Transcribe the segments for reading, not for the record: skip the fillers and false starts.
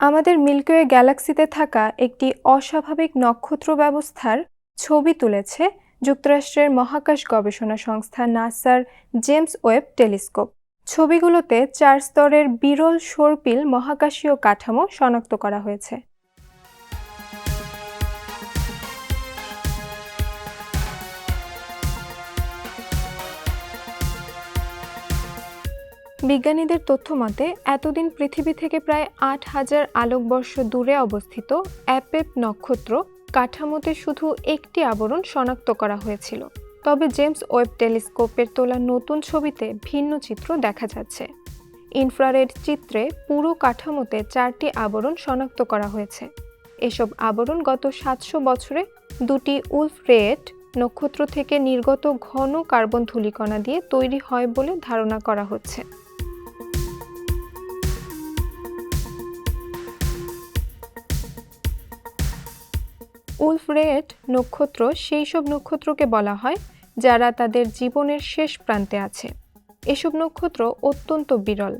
আমাদের milky way গ্যালাক্সিতে থাকা একটি অস্বাভাবিক নক্ষত্র ব্যবস্থার ছবি তুলেছে যুক্তরাষ্ট্রের মহাকাশ গবেষণা সংস্থা নাসার জেমস ওয়েব টেলিস্কোপ। ছবিগুলোতে 4 স্তরের বিরল সর্পিল মহাকাশীয় কাঠামো শনাক্ত করা হয়েছে। বিজ্ঞানীদের তথ্যমতে এতদিন পৃথিবী থেকে প্রায় 8,000 আলোকবর্ষ দূরে অবস্থিত অ্যাপেপ নক্ষত্র কাঠামোতে শুধু একটি আবরণ শনাক্ত করা হয়েছিল। তবে জেমস ওয়েব টেলিস্কোপের তোলা নতুন ছবিতে ভিন্ন চিত্র দেখা যাচ্ছে। ইনফ্রারেড চিত্রে পুরো কাঠামোতে 4টি আবরণ শনাক্ত করা হয়েছে। এসব আবরণ গত 700 বছরে দুটি উলফ রেয়েট নক্ষত্র থেকে নির্গত ঘন কার্বন ধূলিকণা দিয়ে তৈরি হয় বলে ধারণা করা হচ্ছে। উলফ রেয়েট নক্ষত্র সেই সব নক্ষত্রকে বলা হয় যারা তাদের জীবনের শেষ প্রান্তে আছে। এসব নক্ষত্র অত্যন্ত বিরল।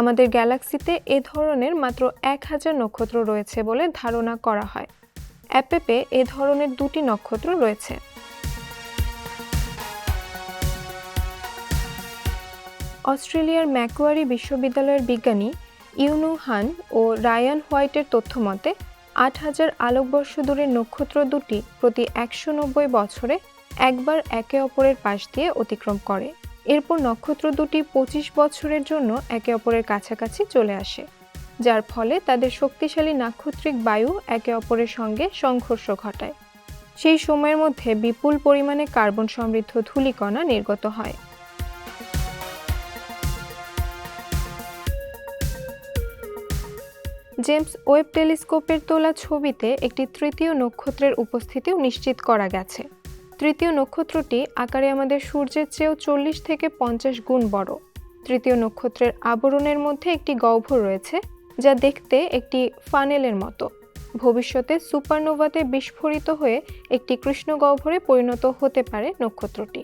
আমাদের গ্যালাক্সিতে এ ধরনের মাত্র 1000 নক্ষত্র রয়েছে বলে ধারণা করা হয়। অ্যাপেপে এ ধরনের 2টি নক্ষত্র রয়েছে। অস্ট্রেলিয়ার ম্যাকুয়ারি বিশ্ববিদ্যালয়ের বিজ্ঞানী ইউনু হান ও রায়ান হোয়াইটের তথ্যমতে 8,000 আলোকবর্ষ দূরের নক্ষত্র দুটি প্রতি 190 বছরে একবার একে অপরের পাশ দিয়ে অতিক্রম করে। এরপর নক্ষত্র দুটি 25 বছরের জন্য একে অপরের কাছাকাছি চলে আসে, যার ফলে তাদের শক্তিশালী নাক্ষত্রিক বায়ু একে অপরের সঙ্গে সংঘর্ষ ঘটায়। সেই সময়ের মধ্যে বিপুল পরিমাণে কার্বন সমৃদ্ধ ধূলিকণা নির্গত হয়। জেমস ওয়েব টেলিস্কোপের তোলা ছবিতে একটি তৃতীয় নক্ষত্রের উপস্থিতিও নিশ্চিত করা গেছে। তৃতীয় নক্ষত্রটি আকারে আমাদের সূর্যের চেয়েও 40 থেকে 50 গুণ বড়। তৃতীয় নক্ষত্রের আবরণের মধ্যে একটি গহ্বর রয়েছে, যা দেখতে একটি ফানেলের মতো। ভবিষ্যতে সুপারনোভাতে বিস্ফোরিত হয়ে একটি কৃষ্ণ গহ্বরে পরিণত হতে পারে নক্ষত্রটি।